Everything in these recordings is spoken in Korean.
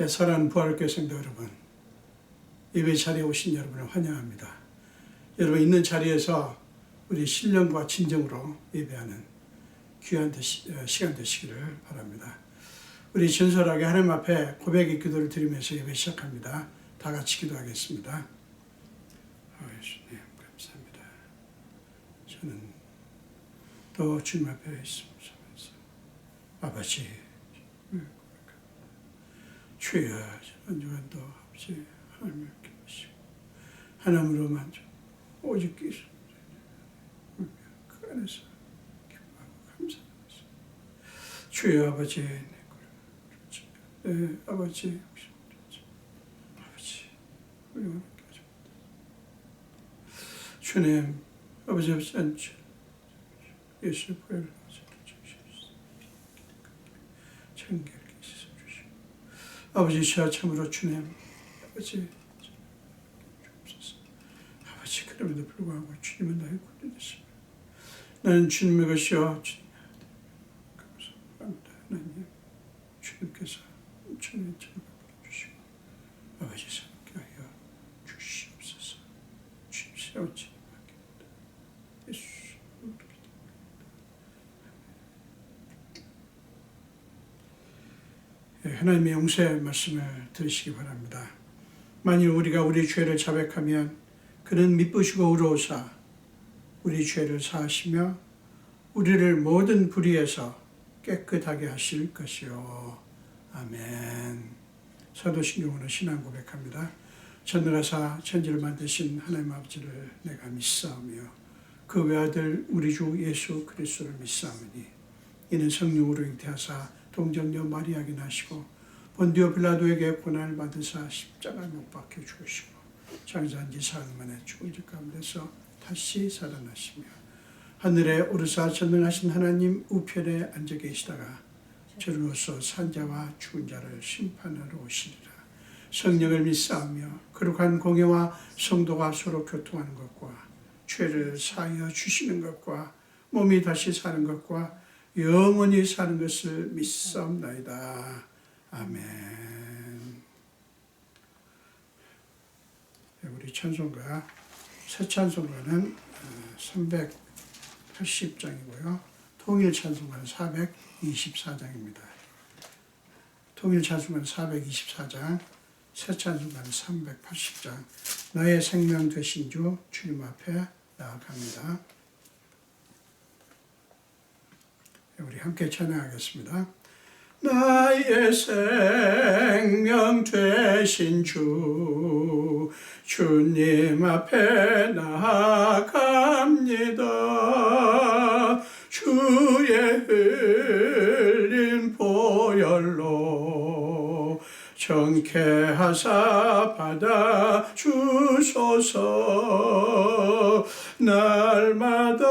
사랑하는 부활교회 성도 여러분, 예배 자리에 오신 여러분을 환영합니다. 여러분 있는 자리에서 우리 신령과 진정으로 예배하는 귀한 시간 되시기를 바랍니다. 우리 진솔하게 하나님 앞에 고백의 기도를 드리면서 예배 시작합니다. 다 같이 기도하겠습니다. 예수님 감사합니다. 저는 또 주님 앞에 있으면서 아버지 주여 언제간 또 아버지 하나님을 기쁘시고 하나님으로만 오직 계십니다. 그 안에서 기뻐하고 감사합니다. 주여 아버지 네, 아버지 우리 오늘까지 주님 아버지 없이 예수의 보혈을 청결케 씻어 주시고 아버지 시야 참으로 주님 아버지 주옵소서. 아버지 그럼에도 불구하고 주님은 나의 구원이십니다. 나는 주님의 것이요 주님의 감사합니다. 하나님 주님께서 주님의 천을 주시고 아버지 함께 하여 주시옵소서. 주님 세워지 예수 하나님의 용서의 말씀을 들으시기 바랍니다. 만일 우리가 우리 죄를 자백하면 그는 미쁘시고 의로우사 우리 죄를 사하시며 우리를 모든 불의에서 깨끗하게 하실 것이요. 아멘. 사도신경으로 신앙 고백합니다. 전능하사 천지를 만드신 하나님 아버지를 내가 믿사오며 그 외아들 우리 주 예수 그리스도를 믿사오니 이는 성령으로 잉태하사 동정녀 마리아에게 나시고 본디오 빌라도에게 고난을 받으사 십자가에 못 박혀 죽으시고 장사한 지 사흘 만에 죽은 자 가운데서 다시 살아나시며 하늘에 오르사 전능하신 하나님 우편에 앉아 계시다가 저로서 산자와 죽은 자를 심판하러 오시리라. 성령을 믿사오며 거룩한 공예와 성도가 서로 교통하는 것과 죄를 사하여 주시는 것과 몸이 다시 사는 것과 영원히 사는 것을 믿사옵나이다. 아멘. 우리 찬송가, 새 찬송가는 380장이고요. 통일 찬송가는 424장입니다. 통일 찬송가는 424장, 새 찬송가는 380장. 나의 생명 되신 주 주님 앞에 나아갑니다. 우리 함께 찬양하겠습니다. 나의 생명 되신 주 주님 앞에 나아갑니다. 주의 흘린 보혈로 정케하사 받아 주소서. 날마다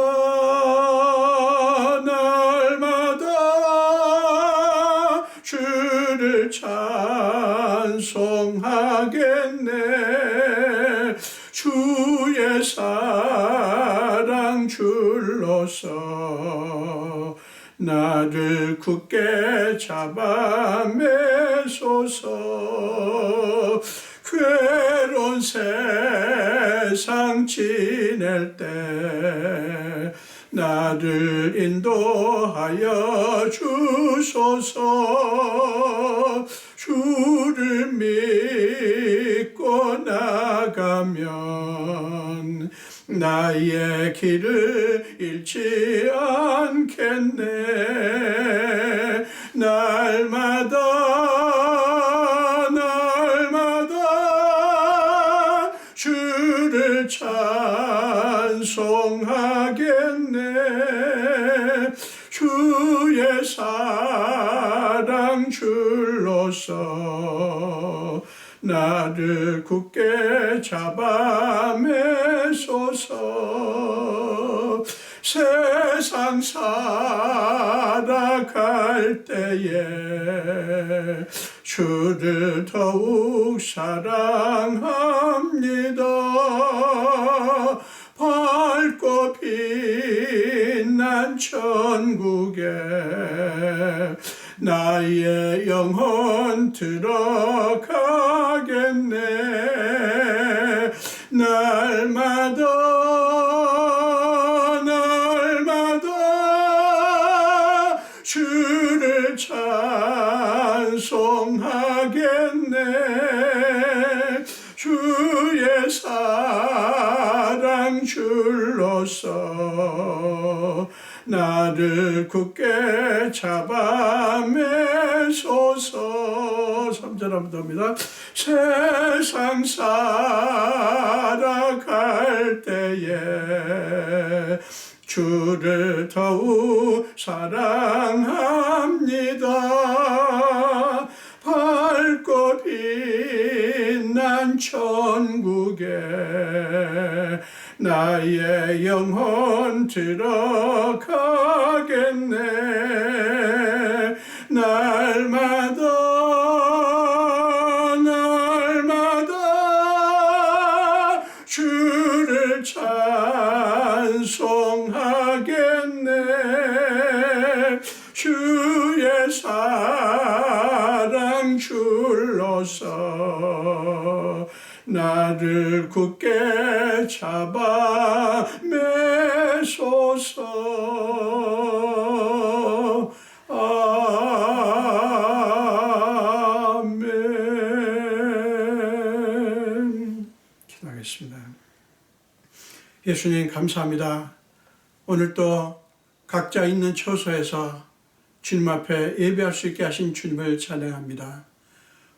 주를 찬송하겠네. 주의 사랑 줄로서 나를 굳게 잡아 매소서. 괴로운 세상 지낼 때 나를 인도하여 주소서. 주를 믿고 나가면 나의 길을 잃지 않겠네. 날마다 주를 찬송하겠네. 주의 사랑 줄로서 나를 굳게 잡아 매소서. 세상 살아갈 때에 주를 더욱 사랑합니다. 밝고 빛난 천국에 나의 영혼 들어가겠네. 날마다 주를 찬송하겠네. 주의 사랑 줄로서 나를 굳게 잡아 매소서. 3절 한번 더 합니다. 세상 살아갈 때에 주를 더욱 사랑합니다. 밝고 빛난 천국에 나의 영혼 들어가겠네. 날마다 주를 찬송하겠네. 주의 사랑 줄로서 나를 굳게 잡아 매소서. 아멘. 기도하겠습니다. 예수님 감사합니다. 오늘 또 각자 있는 처소에서 주님 앞에 예배할 수 있게 하신 주님을 찬양합니다.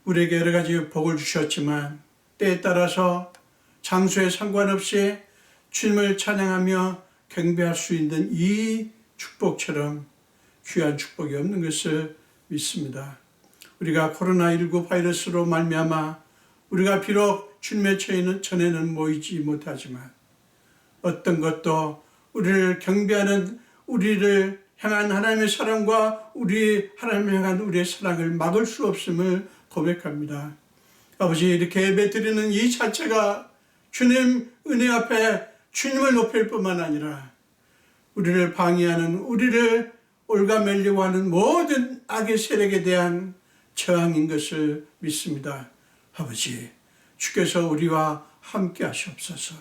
우리에게 여러 가지 복을 주셨지만 때에 따라서 장소에 상관없이 주님을 찬양하며 경배할 수 있는 이 축복처럼 귀한 축복이 없는 것을 믿습니다. 우리가 코로나19 바이러스로 말미암아 우리가 비록 주님의 전에는 모이지 못하지만 어떤 것도 우리를 경배하는, 우리를 향한 하나님의 사랑과 하나님을 향한 우리의 사랑을 막을 수 없음을 고백합니다. 아버지, 이렇게 예배 드리는 이 자체가 주님 은혜 앞에 주님을 높일 뿐만 아니라 우리를 방해하는, 우리를 올가매려고 하는 모든 악의 세력에 대한 저항인 것을 믿습니다. 아버지, 주께서 우리와 함께 하시옵소서.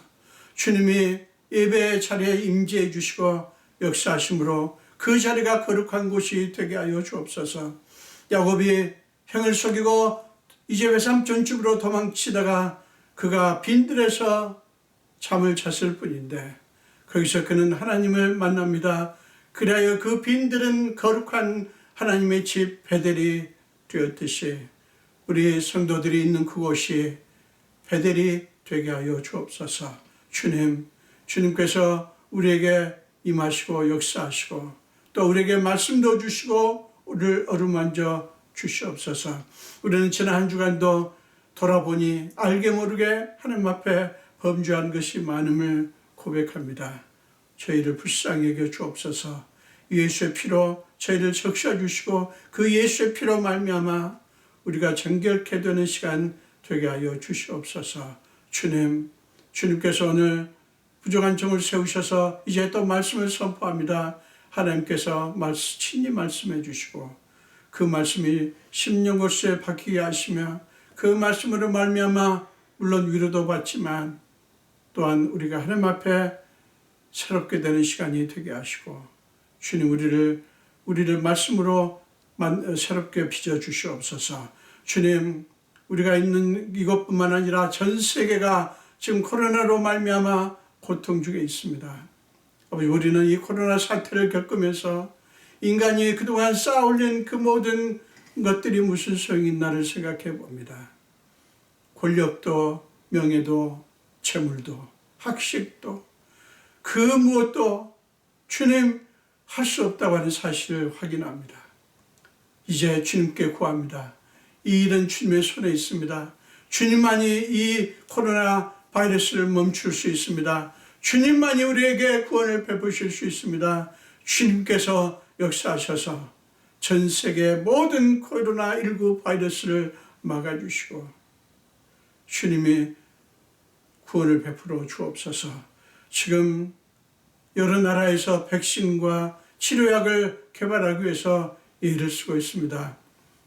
주님이 예배의 자리에 임재해 주시고 역사하심으로 그 자리가 거룩한 곳이 되게 하여 주옵소서. 야곱이 형을 속이고 이제 외삼촌집으로 도망치다가 그가 빈들에서 잠을 잤을 뿐인데 거기서 그는 하나님을 만납니다. 그리하여 그 빈들은 거룩한 하나님의 집 베델이 되었듯이 우리 성도들이 있는 그곳이 베델이 되게 하여 주옵소서. 주님께서 우리에게 임하시고 역사하시고 또 우리에게 말씀도 주시고 우리를 어루만져 주시옵소서. 우리는 지난 한 주간도 돌아보니 알게 모르게 하나님 앞에 범죄한 것이 많음을 고백합니다. 저희를 불쌍히 여겨 주옵소서. 예수의 피로 저희를 적셔주시고 그 예수의 피로 말미암아 우리가 정결케 되는 시간 되게 하여 주시옵소서. 주님께서 오늘 부족한 종을 세우셔서 이제 또 말씀을 선포합니다. 하나님께서 친히 말씀해 주시고 그 말씀이 심령골수에 박히게 하시며 그 말씀으로 말미암아 물론 위로도 받지만 또한 우리가 하나님 앞에 새롭게 되는 시간이 되게 하시고 주님 우리를 말씀으로 새롭게 빚어 주시옵소서. 주님, 우리가 있는 이것뿐만 아니라 전 세계가 지금 코로나로 말미암아 고통 중에 있습니다. 우리는 이 코로나 사태를 겪으면서 인간이 그동안 쌓아올린 그 모든 것들이 무슨 소용이 있나를 생각해 봅니다. 권력도 명예도 재물도 학식도 그 무엇도 주님 할 수 없다고 하는 사실을 확인합니다. 이제 주님께 구합니다. 이 일은 주님의 손에 있습니다. 주님만이 이 코로나 바이러스를 멈출 수 있습니다. 주님만이 우리에게 구원을 베푸실 수 있습니다. 주님께서 역사하셔서 전 세계 모든 코로나19 바이러스를 막아주시고 주님이 구원을 베풀어 주옵소서. 지금 여러 나라에서 백신과 치료약을 개발하기 위해서 애를 쓰고 있습니다.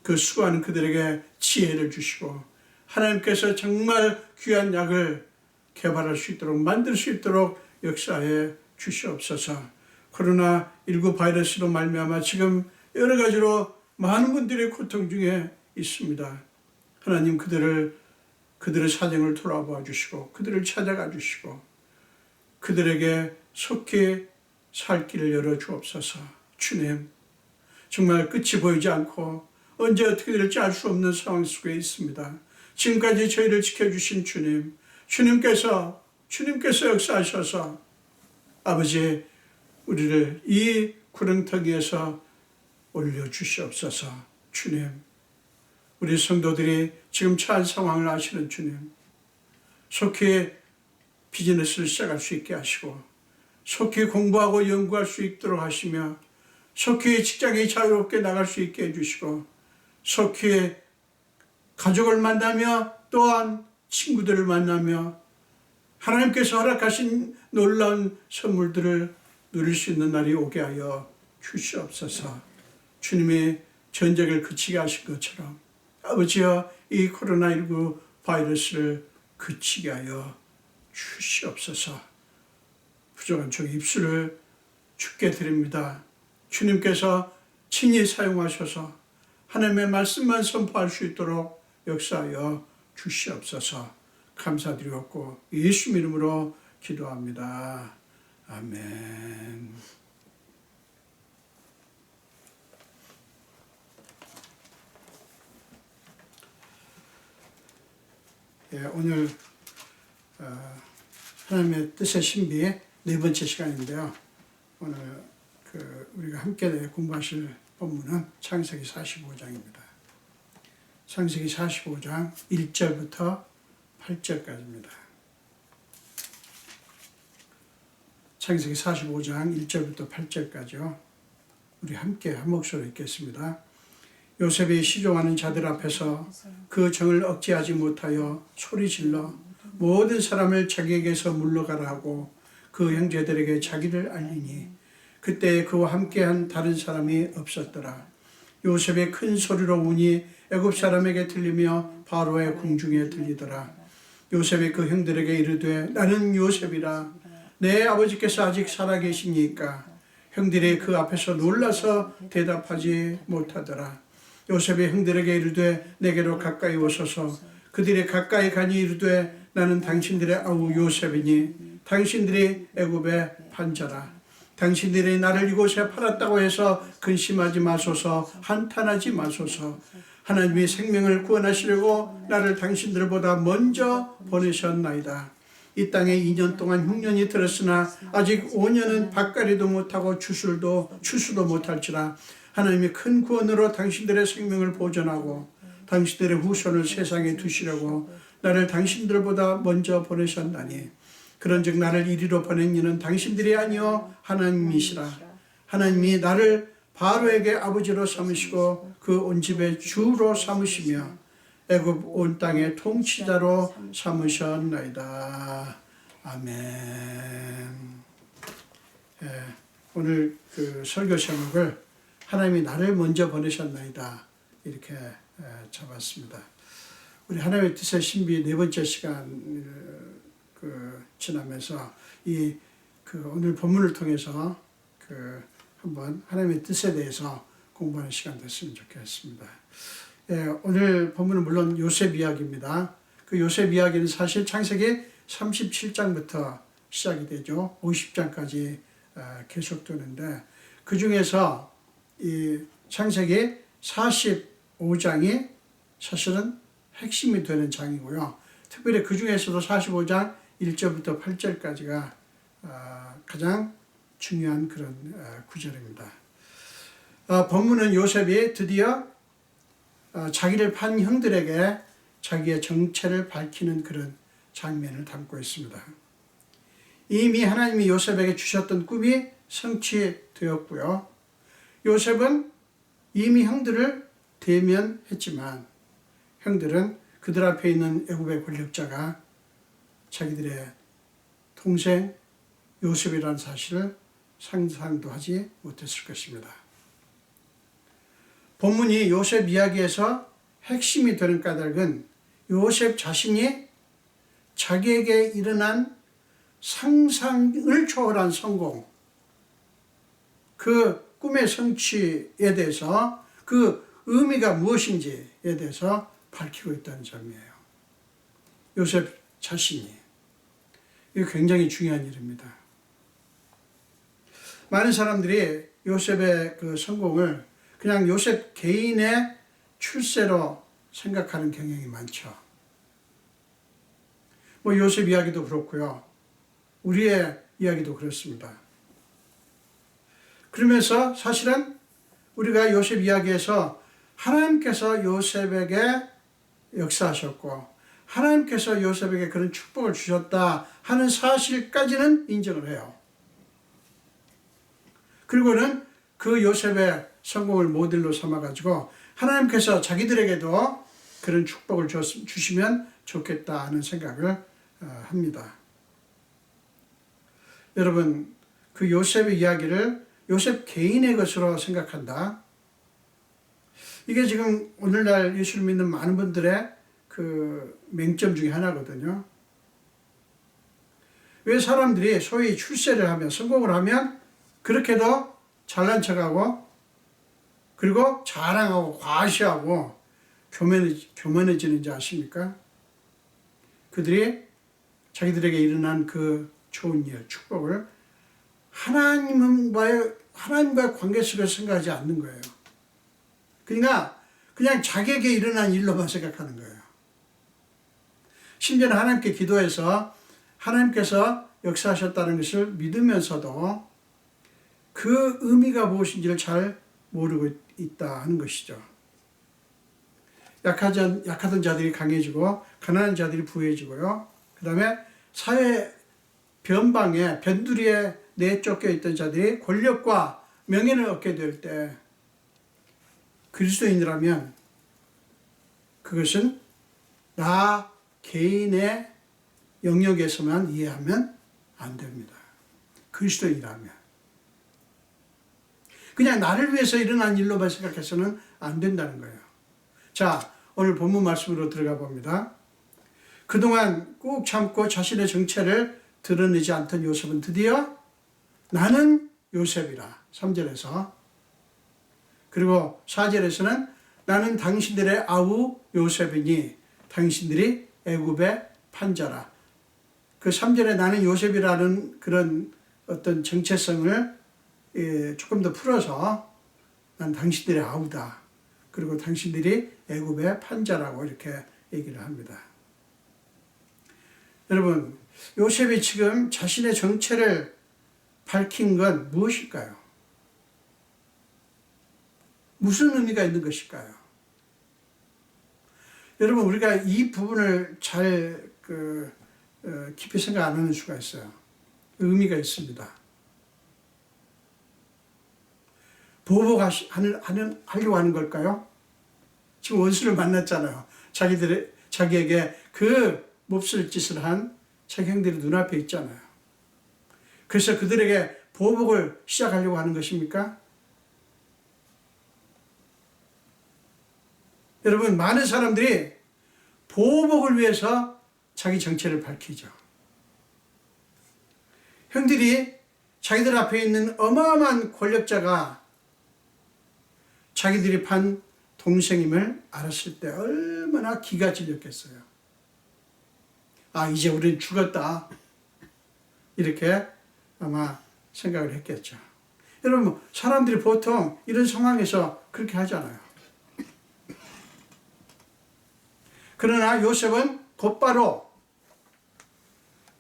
그 수고하는 그들에게 지혜를 주시고 하나님께서 정말 귀한 약을 개발할 수 있도록 만들 수 있도록 역사해 주시옵소서. 코로나19 바이러스로 말미암아 지금 여러 가지로 많은 분들이 고통 중에 있습니다. 하나님 그들의 사정을 돌아봐 주시고 그들을 찾아가 주시고 그들에게 속히 살 길을 열어 주옵소서. 주님, 정말 끝이 보이지 않고 언제 어떻게 될지 알 수 없는 상황 속에 있습니다. 지금까지 저희를 지켜주신 주님, 주님께서 역사하셔서 아버지 우리를 이 구렁텅이에서 올려주시옵소서. 주님, 우리 성도들이 지금 처한 상황을 아시는 주님, 속히 비즈니스를 시작할 수 있게 하시고 속히 공부하고 연구할 수 있도록 하시며 속히 직장에 자유롭게 나갈 수 있게 해주시고 속히 가족을 만나며 또한 친구들을 만나며 하나님께서 허락하신 놀라운 선물들을 누릴 수 있는 날이 오게 하여 주시옵소서. 주님이 전쟁을 그치게 하신 것처럼 아버지여 이 코로나19 바이러스를 그치게 하여 주시옵소서. 부족한 저 입술을 주께 드립니다. 주님께서 친히 사용하셔서 하나님의 말씀만 선포할 수 있도록 역사하여 주시옵소서. 감사드리옵고 예수 이름으로 기도합니다. 아멘. 오늘 하나님의 뜻의 신비의 네 번째 시간인데요. 오늘 우리가 함께 공부하실 본문은 창세기 45장입니다. 창세기 45장 1절부터 8절까지입니다. 창세기 45장 1절부터 8절까지요. 우리 함께 한 목소리로 읽겠습니다. 요셉이 시종하는 자들 앞에서 그 정을 억제하지 못하여 소리질러 모든 사람을 자기에게서 물러가라 하고 그 형제들에게 자기를 알리니 그때 그와 함께한 다른 사람이 없었더라. 요셉이 큰 소리로 우니 애굽 사람에게 들리며 바로의 궁중에 들리더라. 요셉이 그 형들에게 이르되 나는 요셉이라. 내 아버지께서 아직 살아계시니까. 형들이 그 앞에서 놀라서 대답하지 못하더라. 요셉이 형들에게 이르되 내게로 가까이 오소서. 그들이 가까이 가니 이르되 나는 당신들의 아우 요셉이니 당신들이 애굽의 판자라. 당신들이 나를 이곳에 팔았다고 해서 근심하지 마소서. 한탄하지 마소서. 하나님이 생명을 구원하시려고 나를 당신들보다 먼저 보내셨나이다. 이 땅에 2년 동안 흉년이 들었으나 아직 5년은 밭갈이도 못하고 추수도 못할지라. 하나님이 큰 구원으로 당신들의 생명을 보존하고 당신들의 후손을 세상에 두시려고 나를 당신들보다 먼저 보내셨나니 그런즉 나를 이리로 보낸 이는 당신들이 아니요 하나님이시라. 하나님이 나를 바로에게 아버지로 삼으시고 그 온 집의 주로 삼으시며 애굽 온 땅의 통치자로 삼으셨나이다. 아멘. 오늘 설교 제목을 하나님이 나를 먼저 보내셨나이다 이렇게 잡았습니다. 우리 하나님의 뜻의 신비 네 번째 시간 지나면서 오늘 본문을 통해서 한번 하나님의 뜻에 대해서 공부하는 시간 됐으면 좋겠습니다. 오늘 본문은 물론 요셉 이야기입니다. 그 요셉 이야기는 사실 창세기 37장부터 시작이 되죠. 50장까지 계속되는데 그 중에서 이 창세기 45장이 사실은 핵심이 되는 장이고요. 특별히 그 중에서도 45장 1절부터 8절까지가 가장 중요한 그런 구절입니다. 본문은 요셉이 드디어 자기를 판 형들에게 자기의 정체를 밝히는 그런 장면을 담고 있습니다. 이미 하나님이 요셉에게 주셨던 꿈이 성취되었고요. 요셉은 이미 형들을 대면했지만 형들은 그들 앞에 있는 애굽의 권력자가 자기들의 동생 요셉이라는 사실을 상상도 하지 못했을 것입니다. 본문이 요셉 이야기에서 핵심이 되는 까닭은 요셉 자신이 자기에게 일어난 상상을 초월한 성공, 그 꿈의 성취에 대해서 그 의미가 무엇인지에 대해서 밝히고 있다는 점이에요. 요셉 자신이. 이거 굉장히 중요한 일입니다. 많은 사람들이 요셉의 그 성공을 그냥 요셉 개인의 출세로 생각하는 경향이 많죠. 뭐 요셉 이야기도 그렇고요. 우리의 이야기도 그렇습니다. 그러면서 사실은 우리가 요셉 이야기에서 하나님께서 요셉에게 역사하셨고 하나님께서 요셉에게 그런 축복을 주셨다 하는 사실까지는 인정을 해요. 그리고는 그 요셉의 성공을 모델로 삼아가지고 하나님께서 자기들에게도 그런 축복을 주시면 좋겠다 하는 생각을 합니다. 여러분, 그 요셉의 이야기를 요셉 개인의 것으로 생각한다. 이게 지금 오늘날 예수를 믿는 많은 분들의 그 맹점 중에 하나거든요. 왜 사람들이 소위 출세를 하면, 성공을 하면 그렇게도 잘난 척하고 그리고 자랑하고 과시하고 교만해지는지 아십니까? 그들이 자기들에게 일어난 그 좋은 일, 축복을 하나님과의 관계 속에서 생각하지 않는 거예요. 그러니까 그냥 자기에게 일어난 일로만 생각하는 거예요. 심지어는 하나님께 기도해서 하나님께서 역사하셨다는 것을 믿으면서도 그 의미가 무엇인지를 잘 모르고 있다 하는 것이죠. 약하던 자들이 강해지고 가난한 자들이 부해지고요. 그 다음에 사회 변방에 변두리에 내쫓겨 있던 자들이 권력과 명예를 얻게 될 때 그리스도인이라면 그것은 나 개인의 영역에서만 이해하면 안 됩니다. 그리스도인이라면. 그냥 나를 위해서 일어난 일로만 생각해서는 안 된다는 거예요. 자, 오늘 본문 말씀으로 들어가 봅니다. 그동안 꾹 참고 자신의 정체를 드러내지 않던 요셉은 드디어 나는 요셉이라 3절에서, 그리고 4절에서는 나는 당신들의 아우 요셉이니 당신들이 애굽의 판자라. 그 3절에 나는 요셉이라는 그런 어떤 정체성을 조금 더 풀어서 난 당신들의 아우다. 그리고 당신들이 애굽의 판자라고 이렇게 얘기를 합니다. 여러분, 요셉이 지금 자신의 정체를 밝힌 건 무엇일까요? 무슨 의미가 있는 것일까요? 여러분, 우리가 이 부분을 잘 깊이 생각 안 하는 수가 있어요. 의미가 있습니다. 보복하려고 하는 걸까요? 지금 원수를 만났잖아요. 자기에게 그 몹쓸 짓을 한 자기 형들이 눈앞에 있잖아요. 그래서 그들에게 보복을 시작하려고 하는 것입니까? 여러분, 많은 사람들이 보복을 위해서 자기 정체를 밝히죠. 형들이 자기들 앞에 있는 어마어마한 권력자가 자기들이 판 동생임을 알았을 때 얼마나 기가 질렸겠어요. 아, 이제 우린 죽었다. 이렇게 아마 생각을 했겠죠. 여러분, 사람들이 보통 이런 상황에서 그렇게 하잖아요. 그러나 요셉은 곧바로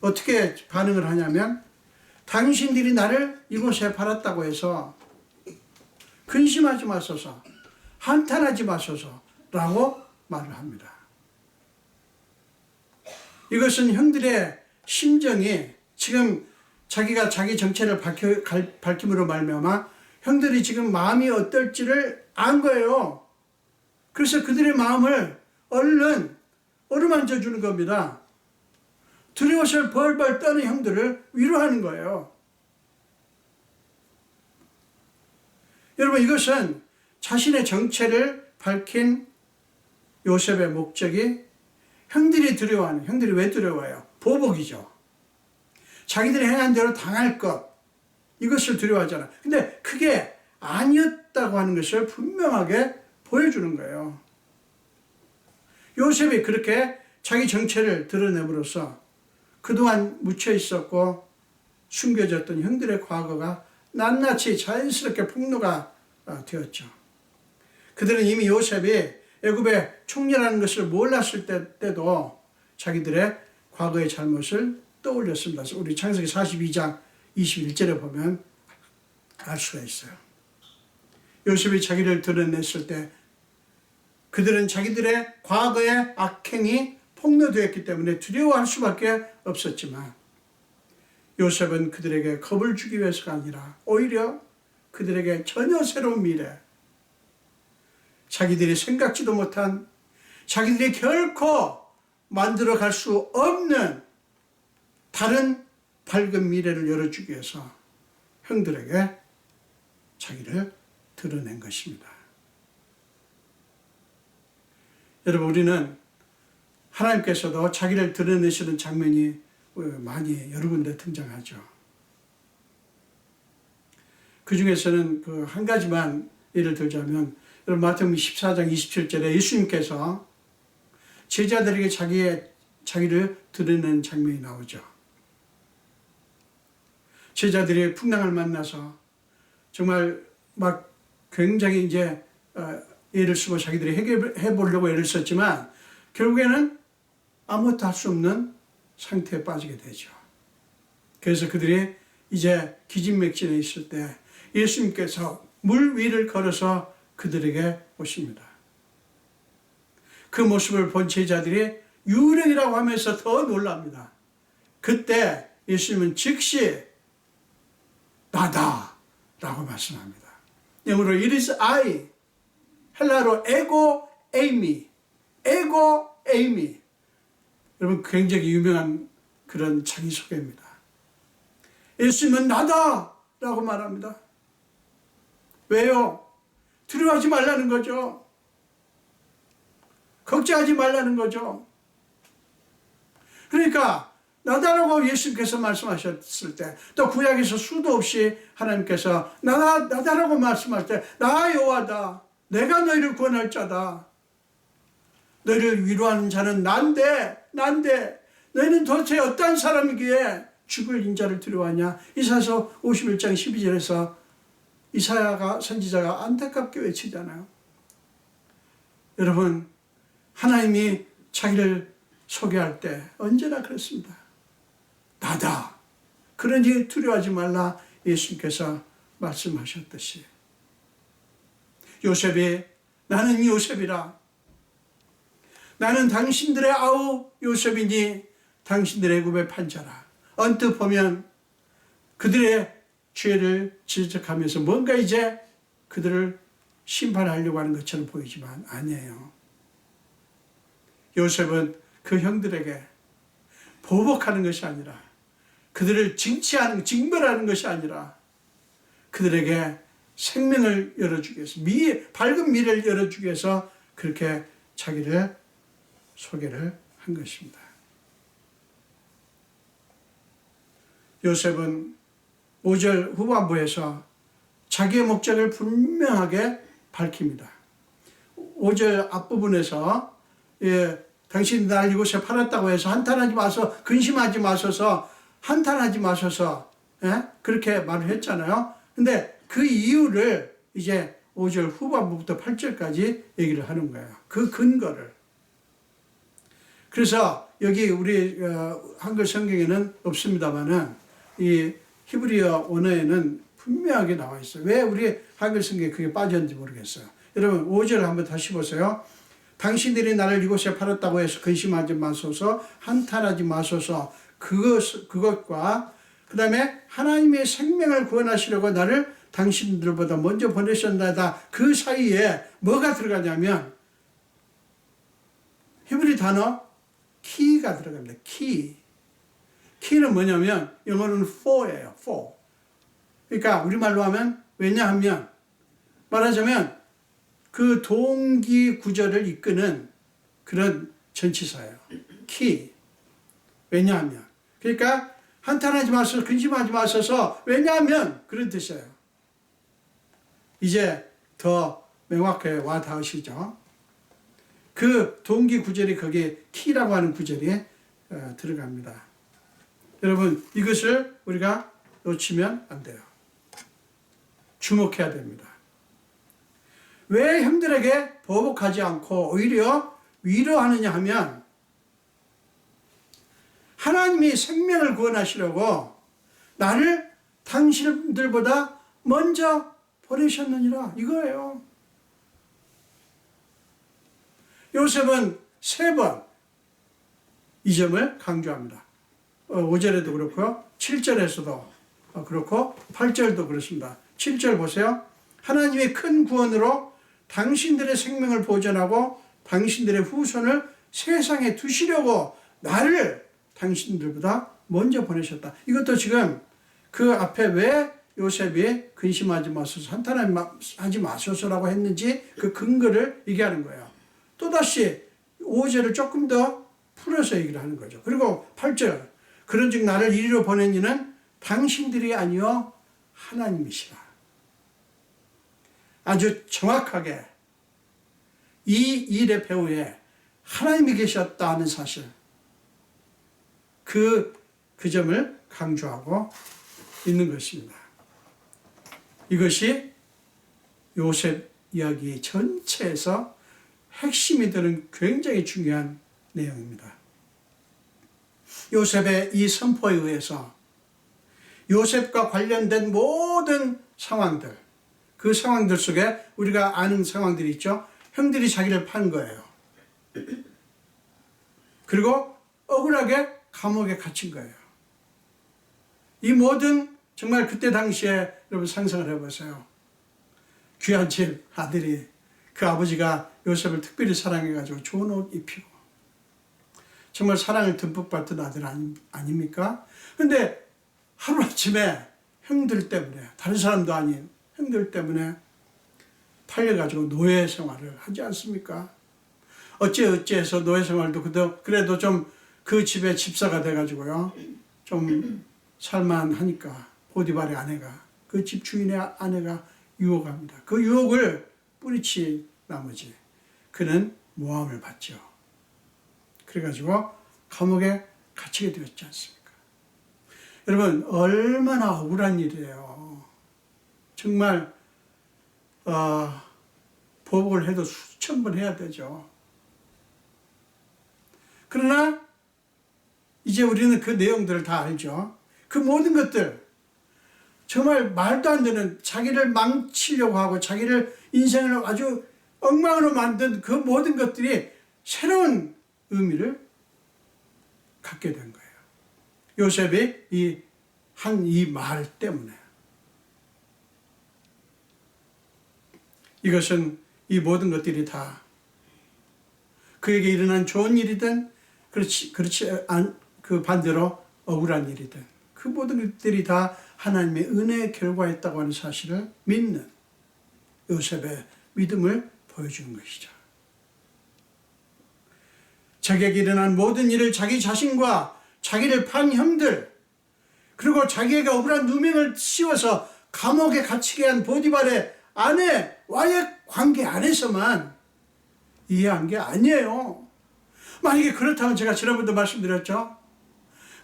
어떻게 반응을 하냐면, 당신들이 나를 이곳에 팔았다고 해서 근심하지 마소서, 한탄하지 마소서 라고 말을 합니다. 이것은 형들의 심정이 지금 자기가 자기 정체를 밝힘으로 말미암아 형들이 지금 마음이 어떨지를 안 거예요. 그래서 그들의 마음을 얼른 어루만져 주는 겁니다. 두려워서 벌벌 떠는 형들을 위로하는 거예요. 여러분, 이것은 자신의 정체를 밝힌 요셉의 목적이 형들이 두려워하는, 형들이 왜 두려워해요? 보복이죠. 자기들이 행한 대로 당할 것, 이것을 두려워하잖아. 근데 그게 아니었다고 하는 것을 분명하게 보여주는 거예요. 요셉이 그렇게 자기 정체를 드러냄으로써 그동안 묻혀 있었고 숨겨졌던 형들의 과거가 낱낱이 자연스럽게 폭로가 되었죠. 그들은 이미 요셉이 애굽의 총리라는 것을 몰랐을 때도 자기들의 과거의 잘못을 떠올렸습니다. 우리 창세기 42장 21절에 보면 알 수가 있어요. 요셉이 자기를 드러냈을 때 그들은 자기들의 과거의 악행이 폭로되었기 때문에 두려워할 수밖에 없었지만 요셉은 그들에게 겁을 주기 위해서가 아니라 오히려 그들에게 전혀 새로운 미래, 자기들이 생각지도 못한, 자기들이 결코 만들어갈 수 없는 다른 밝은 미래를 열어주기 위해서 형들에게 자기를 드러낸 것입니다. 여러분, 우리는 하나님께서도 자기를 드러내시는 장면이 많이 여러 군데 등장하죠. 그 중에서는 그 한 가지만 예를 들자면, 여러분 마태복음 14장 27절에 예수님께서 제자들에게 자기를 드러내는 장면이 나오죠. 제자들이 풍랑을 만나서 정말 막 굉장히 이제 애를 쓰고 자기들이 해결해 보려고 애를 썼지만 결국에는 아무것도 할 수 없는 상태에 빠지게 되죠. 그래서 그들이 이제 기진맥진에 있을 때 예수님께서 물 위를 걸어서 그들에게 오십니다. 그 모습을 본 제자들이 유령이라고 하면서 더 놀랍니다. 그때 예수님은 즉시 나다 라고 말씀합니다. 영어로 it is I, 헬라로 에고 에이미, 에고 에이미. 여러분 굉장히 유명한 그런 자기소개입니다. 예수님은 나다 라고 말합니다. 왜요? 두려워하지 말라는 거죠. 걱정하지 말라는 거죠. 그러니까 나다라고 예수님께서 말씀하셨을 때, 또 구약에서 수도 없이 하나님께서 나다라고 말씀할 때, 나 여호와다, 내가 너희를 구원할 자다, 너희를 위로하는 자는 난데 너희는 도대체 어떠한 사람이기에 죽을 인자를 두려워하냐. 이사야서 51장 12절에서 이사야가 선지자가 안타깝게 외치잖아요. 여러분, 하나님이 자기를 소개할 때 언제나 그렇습니다. 나다. 그러니 두려워하지 말라 예수님께서 말씀하셨듯이 요셉이 나는 요셉이라, 나는 당신들의 아우 요셉이니 당신들의 애굽의 판자라. 언뜻 보면 그들의 죄를 지적하면서 뭔가 이제 그들을 심판하려고 하는 것처럼 보이지만 아니에요. 요셉은 그 형들에게 보복하는 것이 아니라, 그들을 징치하는, 징벌하는 것이 아니라 그들에게 생명을 열어주기 위해서, 밝은 미래를 열어주기 위해서 그렇게 자기를 소개를 한 것입니다. 요셉은 5절 후반부에서 자기의 목적을 분명하게 밝힙니다. 5절 앞부분에서 당신이 날 이곳에 팔았다고 해서 한탄하지 마소, 근심하지 마소서, 한탄하지 마소서, 그렇게 말을 했잖아요. 근데 그 이유를 이제 5절 후반부부터 8절까지 얘기를 하는 거예요. 그 근거를. 그래서 여기 우리 한글 성경에는 없습니다만은 이 히브리어 원어에는 분명하게 나와 있어요. 왜 우리 한글 성경에 그게 빠졌는지 모르겠어요. 여러분 5절 한번 다시 보세요. 당신들이 나를 이곳에 팔았다고 해서 근심하지 마소서, 한탄하지 마소서. 그것과 그 다음에 하나님의 생명을 구원하시려고 나를 당신들보다 먼저 보내셨나이다. 그 사이에 뭐가 들어가냐면 히브리 단어 키가 들어갑니다. 키는 뭐냐면 영어로는 for예요. for. 그러니까 우리말로 하면, 왜냐하면, 말하자면 그 동기 구조를 이끄는 그런 전치사예요. 키. 왜냐하면. 그러니까 한탄하지 마소서, 근심하지 마소서. 왜냐하면 그런 뜻이에요. 이제 더 명확하게 와 닿으시죠? 그 동기 구절이 거기에 키라고 하는 구절이 들어갑니다. 여러분, 이것을 우리가 놓치면 안 돼요. 주목해야 됩니다. 왜 형들에게 보복하지 않고 오히려 위로하느냐 하면 하나님이 생명을 구원하시려고 나를 당신들보다 먼저 보내셨느니라 이거예요. 요셉은 3번 이 점을 강조합니다. 5절에도 그렇고요. 7절에서도 그렇고 8절도 그렇습니다. 7절 보세요. 하나님의 큰 구원으로 당신들의 생명을 보존하고 당신들의 후손을 세상에 두시려고 나를 당신들보다 먼저 보내셨다. 이것도 지금 그 앞에 왜 요셉이 근심하지 마소서, 한탄하지 마소서라고 했는지 그 근거를 얘기하는 거예요. 또다시 5절을 조금 더 풀어서 얘기를 하는 거죠. 그리고 8절, 그런즉 나를 이리로 보낸 이는 당신들이 아니요 하나님이시라. 아주 정확하게 이 일의 배후에 하나님이 계셨다는 사실, 그 점을 강조하고 있는 것입니다. 이것이 요셉 이야기 전체에서 핵심이 되는 굉장히 중요한 내용입니다. 요셉의 이 선포에 의해서 요셉과 관련된 모든 상황들, 그 상황들 속에 우리가 아는 상황들이 있죠. 형들이 자기를 판 거예요. 그리고 억울하게 감옥에 갇힌 거예요. 이 모든 정말 그때 당시에 여러분 상상을 해보세요. 귀한 집 아들이 그 아버지가 요셉을 특별히 사랑해가지고 좋은 옷 입히고 정말 사랑을 듬뿍 받던 아들 아닙니까? 근데 하루아침에 형들 때문에, 다른 사람도 아닌 형들 때문에 팔려가지고 노예 생활을 하지 않습니까? 어찌해서 노예 생활도 그래도 좀 그 집의 집사가 돼가지고요. 좀 살만하니까 보디발의 아내가, 그 집 주인의 아내가 유혹합니다. 그 유혹을 뿌리친 나머지 그는 모함을 받죠. 그래가지고 감옥에 갇히게 되었지 않습니까? 여러분, 얼마나 억울한 일이에요. 정말 보복을 해도 수천 번 해야 되죠. 그러나 이제 우리는 그 내용들을 다 알죠. 그 모든 것들, 정말 말도 안 되는, 자기를 망치려고 하고 자기를 인생을 아주 엉망으로 만든 그 모든 것들이 새로운 의미를 갖게 된 거예요. 요셉이 이 말 때문에. 이것은 이 모든 것들이 다 그에게 일어난 좋은 일이든 그 반대로 억울한 일이든 그 모든 것들이 다 하나님의 은혜의 결과였다고 하는 사실을 믿는 요셉의 믿음을 보여주는 것이죠. 자기에게 일어난 모든 일을 자기 자신과 자기를 판 형들, 그리고 자기에게 억울한 누명을 씌워서 감옥에 갇히게 한 보디발의 아내와의 관계 안에서만 이해한 게 아니에요. 만약에 그렇다면 제가 지난번도 말씀드렸죠.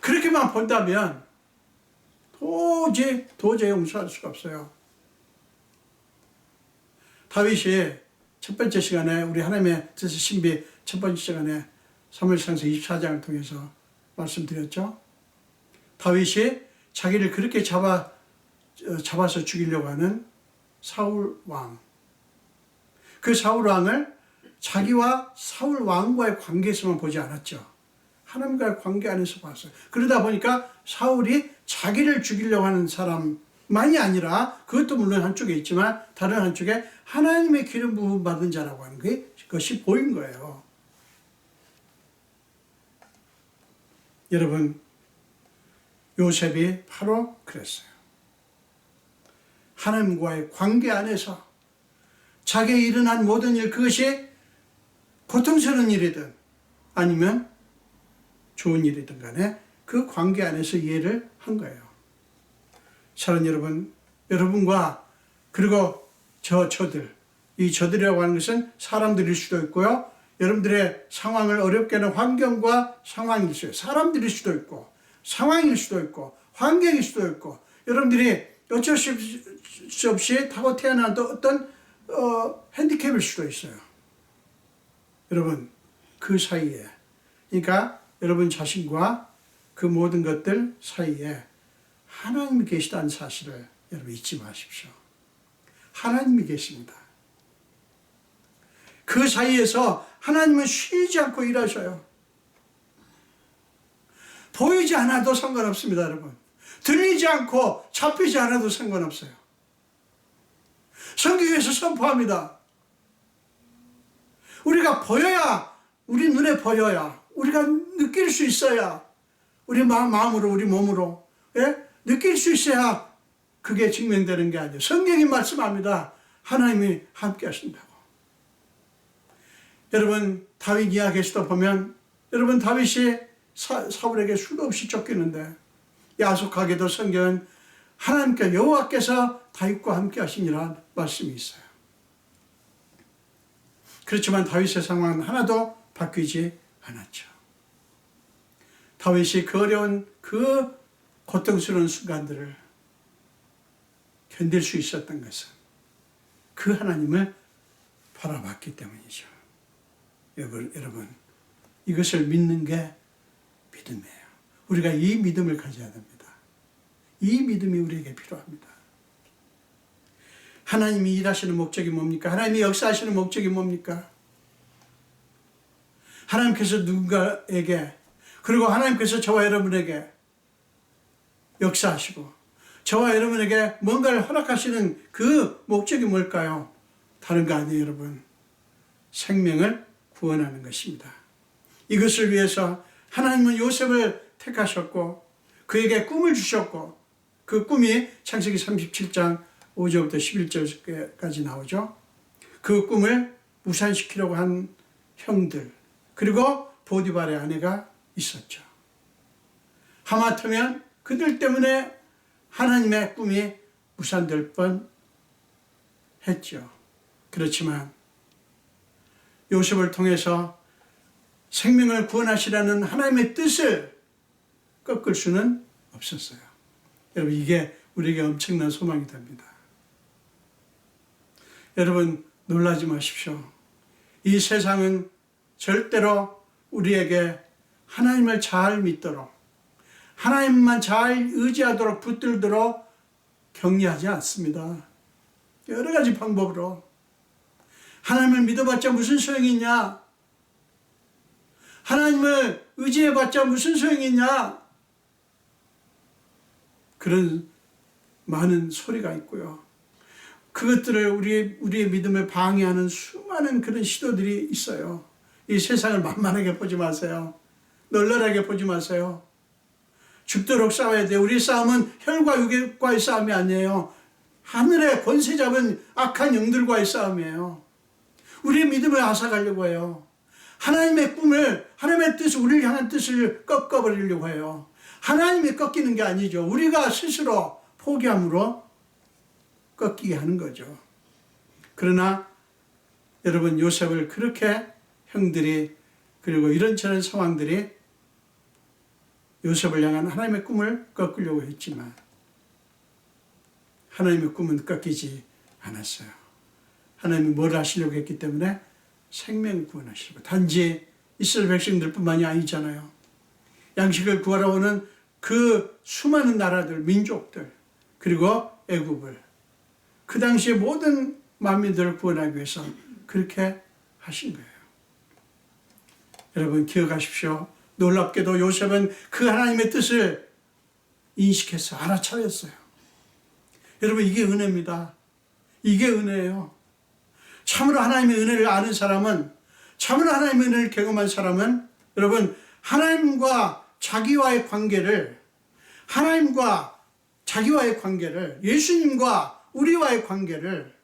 그렇게만 본다면 도저히 용서할 수가 없어요. 다윗이 첫 번째 시간에, 우리 하나님의 뜻의 신비 첫 번째 시간에 사무엘상서 24장을 통해서 말씀드렸죠. 다윗이 자기를 그렇게 잡아서 죽이려고 하는 사울 왕, 그 사울 왕을 자기와 사울 왕과의 관계에서만 보지 않았죠. 하나님과의 관계 안에서 봤어요. 그러다 보니까 사울이 자기를 죽이려고 하는 사람만이 아니라, 그것도 물론 한쪽에 있지만 다른 한쪽에 하나님의 기름 부음 받은 자라고 하는 것이 보인 거예요. 여러분, 요셉이 바로 그랬어요. 하나님과의 관계 안에서 자기에 일어난 모든 일, 그것이 고통스러운 일이든 아니면 좋은 일이든 간에 그 관계 안에서 이해를 한 거예요. 사랑하는 여러분, 여러분과 그리고 이 저들이라고 하는 것은 사람들일 수도 있고요. 여러분들의 상황을 어렵게 하는 환경과 상황일 수도 있어요. 사람들일 수도 있고 상황일 수도 있고 환경일 수도 있고 여러분들이 어쩔 수 없이 타고 태어난 어떤 핸디캡일 수도 있어요. 여러분 그 사이에, 그러니까 여러분 자신과 그 모든 것들 사이에 하나님이 계시다는 사실을 여러분 잊지 마십시오. 하나님이 계십니다. 그 사이에서 하나님은 쉬지 않고 일하셔요. 보이지 않아도 상관없습니다, 여러분. 들리지 않고 잡히지 않아도 상관없어요. 성경에서 선포합니다. 우리가 보여야, 우리 눈에 보여야, 우리가 느낄 수 있어야, 우리 마음으로, 우리 몸으로, 느낄 수 있어야 그게 증명되는 게 아니에요. 성경이 말씀합니다. 하나님이 함께 하신다고. 여러분 다윗 이야기에서도 보면, 여러분 다윗이 사울에게 수도 없이 쫓기는데 야속하게도 성경은 하나님께 여호와께서 다윗과 함께 하시니라 말씀이 있어요. 그렇지만 다윗의 상황은 하나도 바뀌지 않았죠. 다윗이 그 어려운 그 고통스러운 순간들을 견딜 수 있었던 것은 그 하나님을 바라봤기 때문이죠. 여러분 이것을 믿는 게 믿음이에요. 우리가 이 믿음을 가져야 됩니다. 이 믿음이 우리에게 필요합니다. 하나님이 일하시는 목적이 뭡니까? 하나님이 역사하시는 목적이 뭡니까? 하나님께서 누군가에게, 그리고 하나님께서 저와 여러분에게 역사하시고 저와 여러분에게 뭔가를 허락하시는 그 목적이 뭘까요? 다른 거 아니에요, 여러분. 생명을 구원하는 것입니다. 이것을 위해서 하나님은 요셉을 택하셨고 그에게 꿈을 주셨고, 그 꿈이 창세기 37장 5절부터 11절까지 나오죠. 그 꿈을 무산시키려고 한 형들, 그리고 보디발의 아내가 있었죠. 하마터면 그들 때문에 하나님의 꿈이 무산될 뻔 했죠. 그렇지만 요셉을 통해서 생명을 구원하시라는 하나님의 뜻을 꺾을 수는 없었어요. 여러분 이게 우리에게 엄청난 소망이 됩니다. 여러분 놀라지 마십시오. 이 세상은 절대로 우리에게 하나님을 잘 믿도록, 하나님만 잘 의지하도록 붙들도록 격려하지 않습니다. 여러 가지 방법으로. 하나님을 믿어봤자 무슨 소용이 있냐? 하나님을 의지해봤자 무슨 소용이 있냐? 그런 많은 소리가 있고요. 그것들을 우리의 믿음을 방해하는 수많은 그런 시도들이 있어요. 이 세상을 만만하게 보지 마세요. 널널하게 보지 마세요. 죽도록 싸워야 돼요. 우리 싸움은 혈과 육과의 싸움이 아니에요. 하늘의 권세 잡은 악한 영들과의 싸움이에요. 우리의 믿음을 앗아가려고 해요. 하나님의 꿈을, 하나님의 뜻을, 우리를 향한 뜻을 꺾어버리려고 해요. 하나님이 꺾이는 게 아니죠. 우리가 스스로 포기함으로 꺾이게 하는 거죠. 그러나 여러분 요셉을 그렇게 형들이, 그리고 이런저런 상황들이 요셉을 향한 하나님의 꿈을 꺾으려고 했지만 하나님의 꿈은 꺾이지 않았어요. 하나님이 뭘 하시려고 했기 때문에 생명 구원하시려고. 단지 이스라엘 백성들뿐만이 아니잖아요. 양식을 구하러 오는 그 수많은 나라들, 민족들, 그리고 애굽을, 그 당시에 모든 만민들을 구원하기 위해서 그렇게 하신 거예요. 여러분 기억하십시오. 놀랍게도 요셉은 그 하나님의 뜻을 인식해서 알아차렸어요. 여러분 이게 은혜입니다. 이게 은혜예요. 참으로 하나님의 은혜를 아는 사람은, 참으로 하나님의 은혜를 경험한 사람은, 여러분 하나님과 자기와의 관계를, 하나님과 자기와의 관계를, 예수님과 우리와의 관계를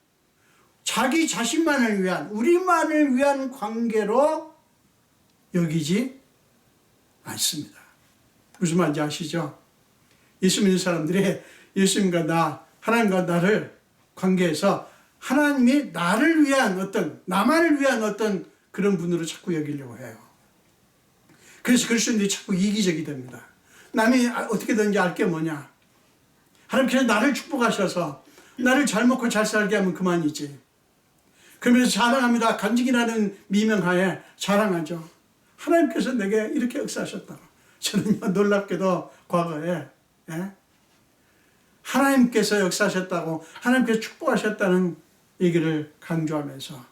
자기 자신만을 위한, 우리만을 위한 관계로 여기지 않습니다. 무슨 말인지 아시죠? 예수 믿는 사람들이 예수님과 나, 하나님과 나를 관계에서 하나님이 나를 위한 어떤, 나만을 위한 어떤 그런 분으로 자꾸 여기려고 해요. 그래서 그리스도인들이 자꾸 이기적이 됩니다. 남이 어떻게든지 알 게 뭐냐. 하나님께서 나를 축복하셔서 나를 잘 먹고 잘 살게 하면 그만이지. 그러면서 자랑합니다. 간직이라는 미명하에 자랑하죠. 하나님께서 내게 이렇게 역사하셨다고. 저는요, 놀랍게도 과거에 하나님께서 역사하셨다고, 하나님께서 축복하셨다는 얘기를 강조하면서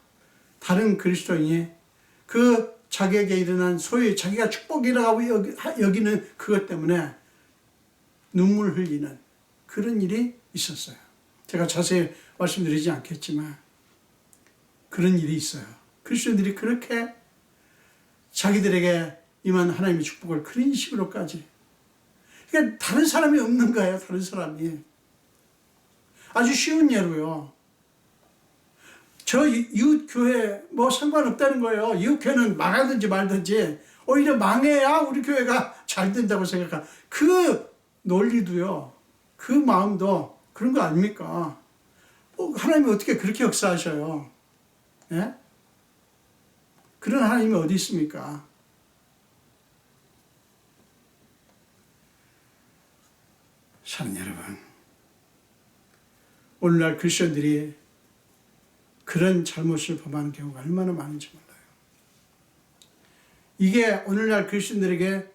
다른 그리스도인이 그 자기에게 일어난 소위 자기가 축복이라고 여기는 그것 때문에 눈물 흘리는 그런 일이 있었어요. 제가 자세히 말씀드리지 않겠지만 그런 일이 있어요. 그리스도인들이 그렇게 자기들에게 임한 하나님의 축복을 그런 식으로까지, 그러니까 다른 사람이 없는 거예요. 다른 사람이. 아주 쉬운 예로요. 저 이웃교회 뭐 상관없다는 거예요. 이웃교회는 망하든지 말든지 오히려 망해야 우리 교회가 잘 된다고 생각한 그 논리도요. 그 마음도 그런 거 아닙니까? 하나님이 어떻게 그렇게 역사하셔요? 예? 그런 하나님이 어디 있습니까? 사랑하는 여러분, 오늘날 크리스천들이 그런 잘못을 범하는 경우가 얼마나 많은지 몰라요. 이게 오늘날 크리스천들에게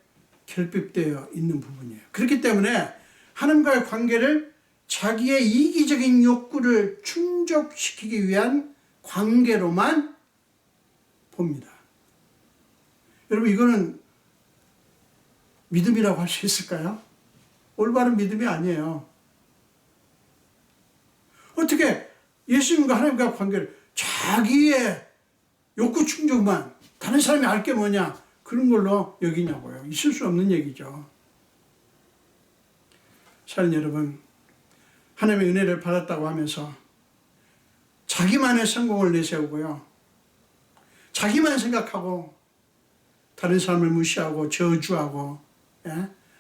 결핍되어 있는 부분이에요. 그렇기 때문에 하나님과의 관계를 자기의 이기적인 욕구를 충족시키기 위한 관계로만 봅니다. 여러분, 이거는 믿음이라고 할 수 있을까요? 올바른 믿음이 아니에요. 어떻게 예수님과 하나님과 관계를 자기의 욕구 충족만, 다른 사람이 알 게 뭐냐, 그런 걸로 여기냐고요. 있을 수 없는 얘기죠. 사랑하는 여러분, 하나님의 은혜를 받았다고 하면서 자기만의 성공을 내세우고요, 자기만 생각하고 다른 사람을 무시하고 저주하고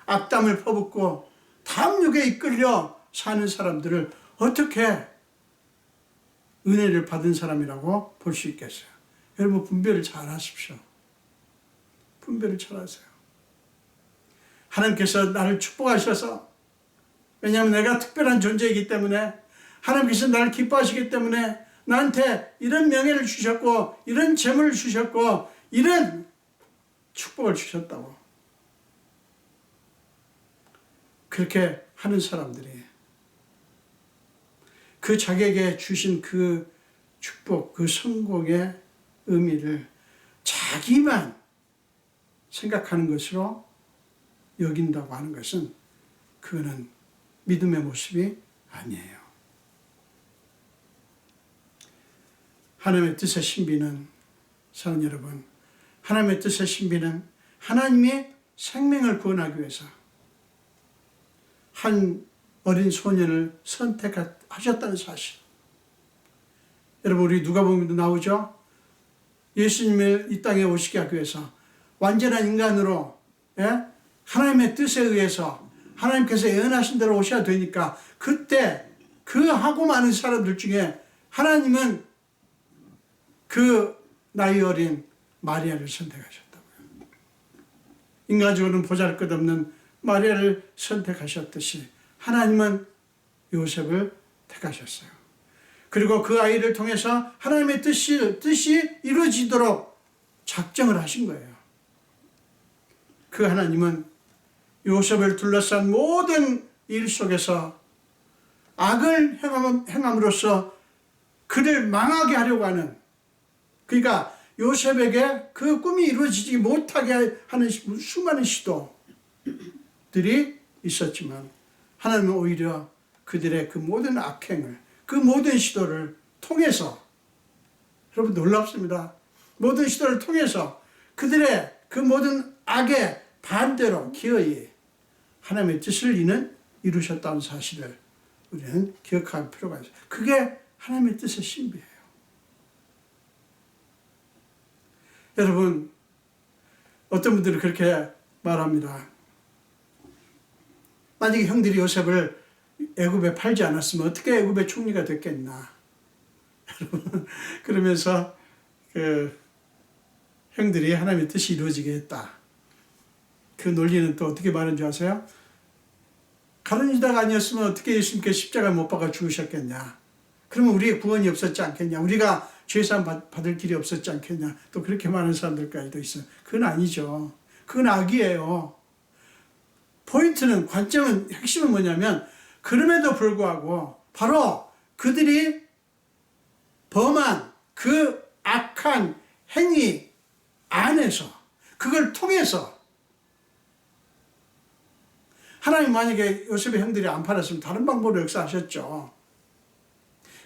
악담을 퍼붓고 탐욕에 이끌려 사는 사람들을 어떻게 은혜를 받은 사람이라고 볼 수 있겠어요? 여러분, 분별을 잘 하십시오. 분별을 잘 하세요. 하나님께서 나를 축복하셔서, 왜냐하면 내가 특별한 존재이기 때문에, 하나님께서 나를 기뻐하시기 때문에 나한테 이런 명예를 주셨고 이런 재물을 주셨고 이런 축복을 주셨다고. 그렇게 하는 사람들이 그 자기에게 주신 그 축복, 그 성공의 의미를 자기만 생각하는 것으로 여긴다고 하는 것은, 그거는 믿음의 모습이 아니에요. 하나님의 뜻의 신비는, 사랑하는 여러분, 하나님의 뜻의 신비는 하나님이 생명을 구원하기 위해서 한 어린 소년을 선택하셨다는 사실. 여러분, 우리 누가복음에도 나오죠? 예수님을 이 땅에 오시게 하기 위해서 완전한 인간으로, 하나님의 뜻에 의해서 하나님께서 예언하신 대로 오셔야 되니까, 그때 그 하고 많은 사람들 중에 하나님은 그 나이 어린 마리아를 선택하셨다고요. 인간적으로는 보잘것없는 마리아를 선택하셨듯이 하나님은 요셉을 택하셨어요. 그리고 그 아이를 통해서 하나님의 뜻이 이루어지도록 작정을 하신 거예요. 그 하나님은 요셉을 둘러싼 모든 일 속에서 악을 행함으로써 그를 망하게 하려고 하는, 그러니까 요셉에게 그 꿈이 이루어지지 못하게 하는 수많은 시도들이 있었지만, 하나님은 오히려 그들의 그 모든 악행을, 그 모든 시도를 통해서, 여러분 놀랍습니다. 모든 시도를 통해서 그들의 그 모든 악의 반대로 기어이 하나님의 뜻을 이루셨다는 사실을 우리는 기억할 필요가 있어요. 그게 하나님의 뜻의 신비예요. 여러분, 어떤 분들은 그렇게 말합니다. 만약에 형들이 요셉을 애굽에 팔지 않았으면 어떻게 애굽의 총리가 됐겠나. 여러분, 그러면서 그 형들이 하나님의 뜻이 이루어지게 했다. 그 논리는 또 어떻게 말하는 줄 아세요? 가룟 유다가 아니었으면 어떻게 예수님께 십자가에 못 박아 죽으셨겠냐. 그러면 우리의 구원이 없었지 않겠냐. 우리가 죄사함 받을 길이 없었지 않겠냐. 또 그렇게 말하는 사람들까지도 있어요. 그건 아니죠. 그건 악이에요. 포인트는, 관점은, 핵심은 뭐냐면 그럼에도 불구하고 바로 그들이 범한 그 악한 행위 안에서, 그걸 통해서 하나님 만약에 요셉의 형들이 안 팔았으면 다른 방법으로 역사하셨죠.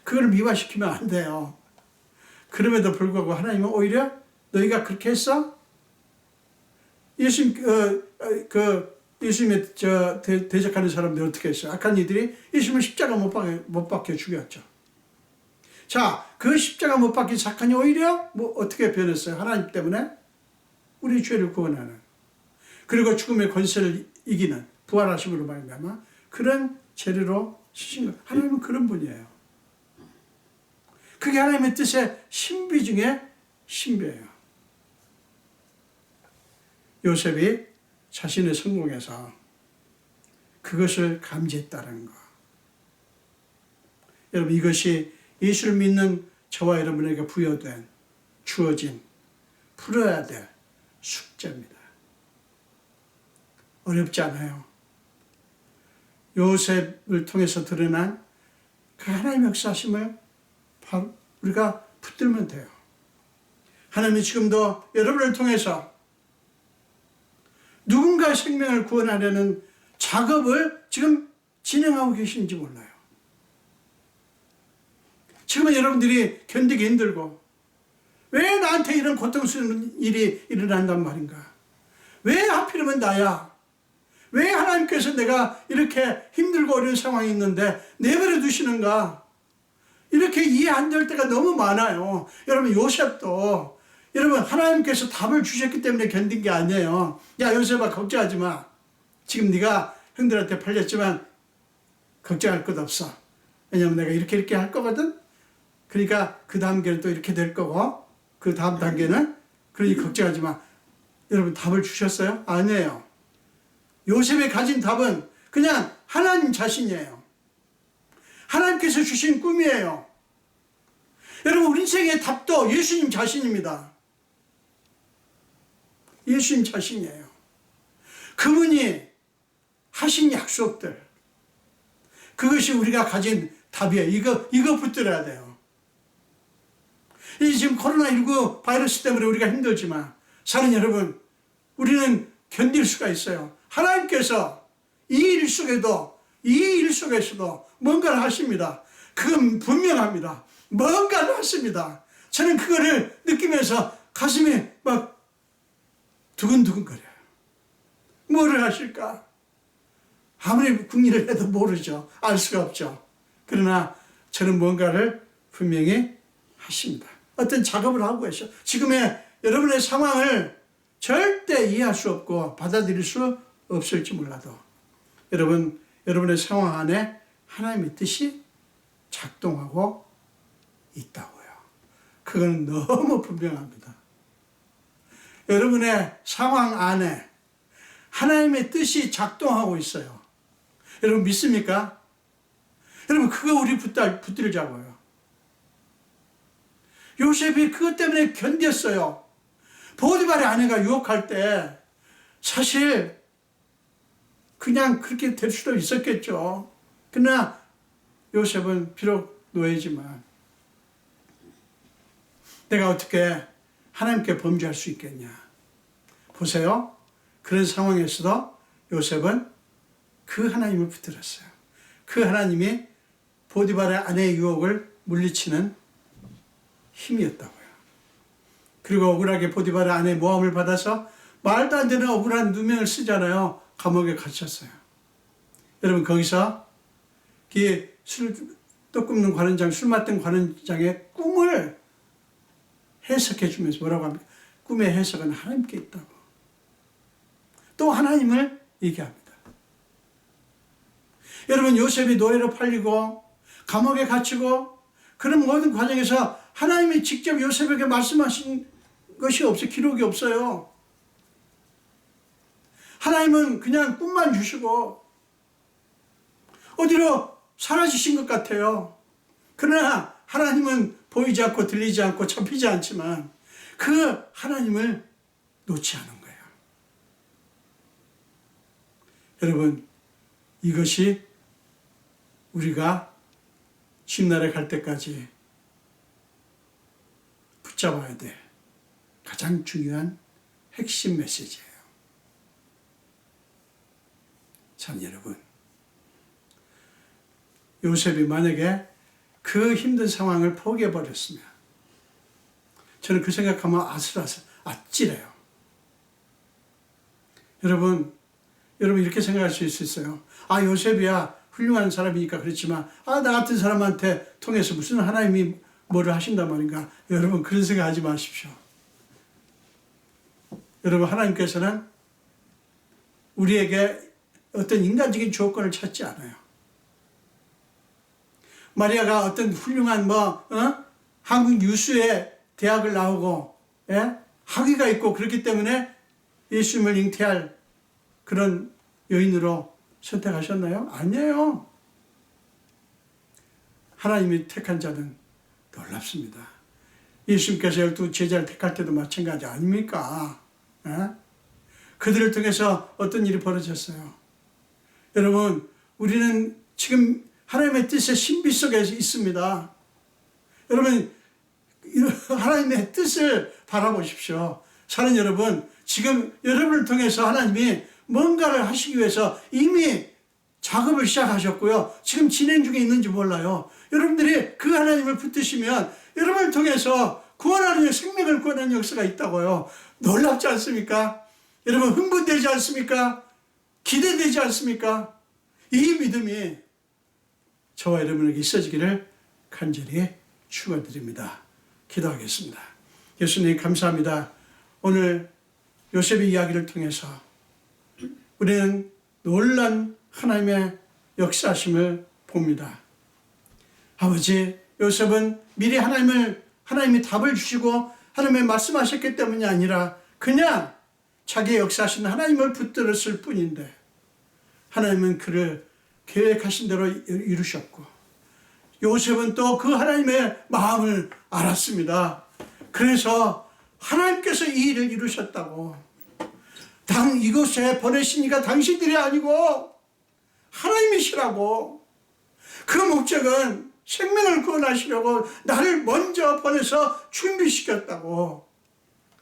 그걸 미화시키면 안 돼요. 그럼에도 불구하고 하나님은 오히려 너희가 그렇게 했어? 예수님의 대적하는 사람들이 어떻게 했어요? 악한 이들이 예수님을 십자가 못 박혀 죽였죠. 자, 그 십자가 못 박힌 사건이 오히려 어떻게 변했어요? 하나님 때문에 우리 죄를 구원하는, 그리고 죽음의 권세를 이기는 부활하심으로 말미암아 그런 재료로 쓰신 것. 하나님은 그런 분이에요. 그게 하나님의 뜻의 신비 중에 신비예요. 요셉이 자신의 성공에서 그것을 감지했다는 거. 여러분, 이것이 예수를 믿는 저와 여러분에게 부여된, 주어진, 풀어야 될 숙제입니다. 어렵지 않아요. 요셉을 통해서 드러난 그 하나님의 역사심을 우리가 붙들면 돼요. 하나님이 지금도 여러분을 통해서 누군가의 생명을 구원하려는 작업을 지금 진행하고 계신지 몰라요. 지금은 여러분들이 견디기 힘들고, 왜 나한테 이런 고통스러운 일이 일어난단 말인가? 왜 하필이면 나야? 왜 하나님께서 내가 이렇게 힘들고 어려운 상황이 있는데 내버려 두시는가? 이렇게 이해 안 될 때가 너무 많아요. 여러분, 요셉도 여러분 하나님께서 답을 주셨기 때문에 견딘 게 아니에요. 야, 요셉아, 걱정하지 마. 지금 네가 형들한테 팔렸지만 걱정할 것 없어. 왜냐면 내가 이렇게 할 거거든. 그러니까 그 다음 단계는 또 이렇게 될 거고, 그 다음 단계는, 그러니 걱정하지 마. 여러분, 답을 주셨어요? 아니에요. 요셉이 가진 답은 그냥 하나님 자신이에요. 하나님께서 주신 꿈이에요. 여러분, 우리 인생의 답도 예수님 자신입니다. 예수님 자신이에요. 그분이 하신 약속들, 그것이 우리가 가진 답이에요. 이거 붙들어야 돼요. 이 지금 코로나19 바이러스 때문에 우리가 힘들지만, 사는 여러분, 우리는 견딜 수가 있어요. 하나님께서 이 일 속에서도 뭔가를 하십니다. 그건 분명합니다. 뭔가를 하십니다. 저는 그거를 느끼면서 가슴이 막 두근두근거려요. 뭐를 하실까? 아무리 궁리를 해도 모르죠. 알 수가 없죠. 그러나 저는 뭔가를 분명히 하십니다. 어떤 작업을 하고 계셔. 지금의 여러분의 상황을 절대 이해할 수 없고 받아들일 수 없을지 몰라도 여러분의 상황 안에 하나님의 뜻이 작동하고 있다고요. 그건 너무 분명합니다. 여러분의 상황 안에 하나님의 뜻이 작동하고 있어요. 여러분 믿습니까? 여러분, 그거 우리 붙들자고요. 요셉이 그것 때문에 견뎠어요. 보디발의 아내가 유혹할 때 사실 그냥 그렇게 될 수도 있었겠죠. 그러나 요셉은 비록 노예지만 내가 어떻게 하나님께 범죄할 수 있겠냐. 보세요. 그런 상황에서도 요셉은 그 하나님을 붙들었어요. 그 하나님이 보디발의 아내의 유혹을 물리치는 힘이었다고요. 그리고 억울하게 보디발의 아내의 모함을 받아서 말도 안 되는 억울한 누명을 쓰잖아요. 감옥에 갇혔어요. 여러분, 거기서 떡 굽는 관원장, 술 맡던 관원장의 꿈을 해석해 주면서 뭐라고 합니까? 꿈의 해석은 하나님께 있다고. 또 하나님을 얘기합니다. 여러분, 요셉이 노예로 팔리고 감옥에 갇히고 그런 모든 과정에서 하나님이 직접 요셉에게 말씀하신 것이 없어요. 기록이 없어요. 하나님은 그냥 꿈만 주시고 어디로 사라지신 것 같아요. 그러나 하나님은 보이지 않고 들리지 않고 잡히지 않지만 그 하나님을 놓지 않은 거예요. 여러분, 이것이 우리가 뒷날에 갈 때까지 붙잡아야 돼 가장 중요한 핵심 메시지예요. 참, 여러분, 요셉이 만약에 그 힘든 상황을 포기해버렸으면 저는 그 생각하면 아찔해요. 여러분 이렇게 생각할 수 있어요. 아, 요셉이야 훌륭한 사람이니까 그렇지만 나 같은 사람한테 통해서 무슨 하나님이 뭐를 하신단 말인가. 여러분, 그런 생각하지 마십시오. 여러분, 하나님께서는 우리에게 어떤 인간적인 조건을 찾지 않아요. 마리아가 어떤 훌륭한 한국 유수의 대학을 나오고 학위가 있고 그렇기 때문에 예수님을 잉태할 그런 여인으로 선택하셨나요? 아니에요. 하나님이 택한 자는 놀랍습니다. 예수님께서 12 제자를 택할 때도 마찬가지 아닙니까? 그들을 통해서 어떤 일이 벌어졌어요? 여러분, 우리는 지금 하나님의 뜻의 신비 속에 있습니다. 여러분, 하나님의 뜻을 바라보십시오. 사는 여러분, 지금 여러분을 통해서 하나님이 뭔가를 하시기 위해서 이미 작업을 시작하셨고요. 지금 진행 중에 있는지 몰라요. 여러분들이 그 하나님을 붙드시면 여러분을 통해서 구원하는 생명을 구원하는 역사가 있다고요. 놀랍지 않습니까? 여러분, 흥분되지 않습니까? 기대되지 않습니까? 이 믿음이 저와 여러분에게 있어지기를 간절히 축원드립니다. 기도하겠습니다. 예수님, 감사합니다. 오늘 요셉의 이야기를 통해서 우리는 놀란 하나님의 역사심을 봅니다. 아버지, 요셉은 미리 하나님이 답을 주시고 하나님의 말씀하셨기 때문이 아니라 그냥 자기의 역사하신 하나님을 붙들었을 뿐인데 하나님은 그를 계획하신 대로 이루셨고 요셉은 또 그 하나님의 마음을 알았습니다. 그래서 하나님께서 이 일을 이루셨다고, 이곳에 보내신 이가 당신들이 아니고 하나님이시라고, 그 목적은 생명을 구원하시려고 나를 먼저 보내서 준비시켰다고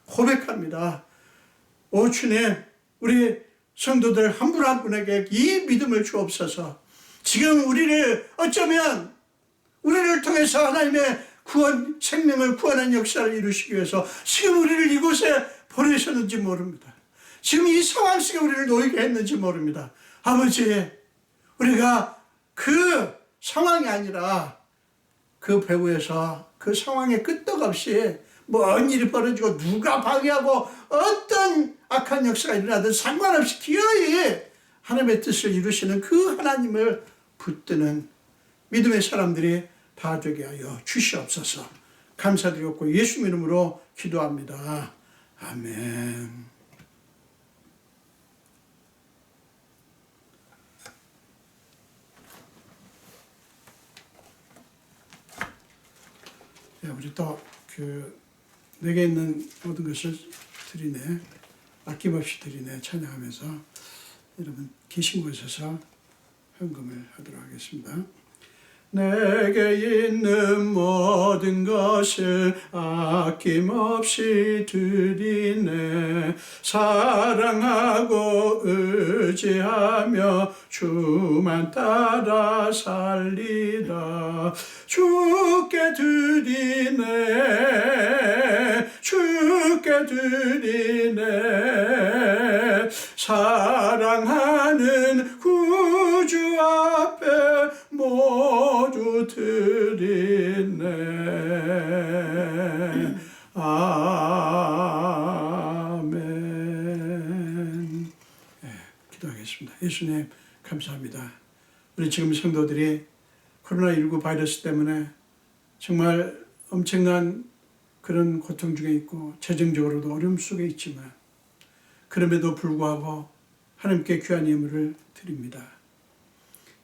고백합니다. 오 주님, 우리 성도들 한 분 한 분에게 이 믿음을 주옵소서. 지금 우리를 어쩌면 우리를 통해서 하나님의 구원, 생명을 구원하는 역사를 이루시기 위해서 지금 우리를 이곳에 보내셨는지 모릅니다. 지금 이 상황 속에 우리를 놓이게 했는지 모릅니다. 아버지, 우리가 그 상황이 아니라 그 배후에서 그 상황에 끄떡없이 뭔 일이 벌어지고 누가 방해하고 어떤 악한 역사가 일어나든 상관없이 기어이 하나님의 뜻을 이루시는 그 하나님을 붙드는 믿음의 사람들이 다 되게 하여 주시옵소서. 감사드렸고 예수 이름으로 기도합니다. 아멘. 우리 또 내게 있는 모든 것을 드리네, 아낌없이 드리네 찬양하면서 여러분 계신 곳에서 헌금을 하도록 하겠습니다. 내게 있는 모든 것을 아낌없이 드리네. 사랑하고 의지하며 주만 따라 살리라. 주께 드리네, 주께 드리네. 사랑하는 구주 앞에 모두 드리네. 아멘. 기도하겠습니다. 예수님 감사합니다. 우리 지금 성도들이 코로나19 바이러스 때문에 정말 엄청난 그런 고통 중에 있고 재정적으로도 어려움 속에 있지만 그럼에도 불구하고 하나님께 귀한 예물을 드립니다.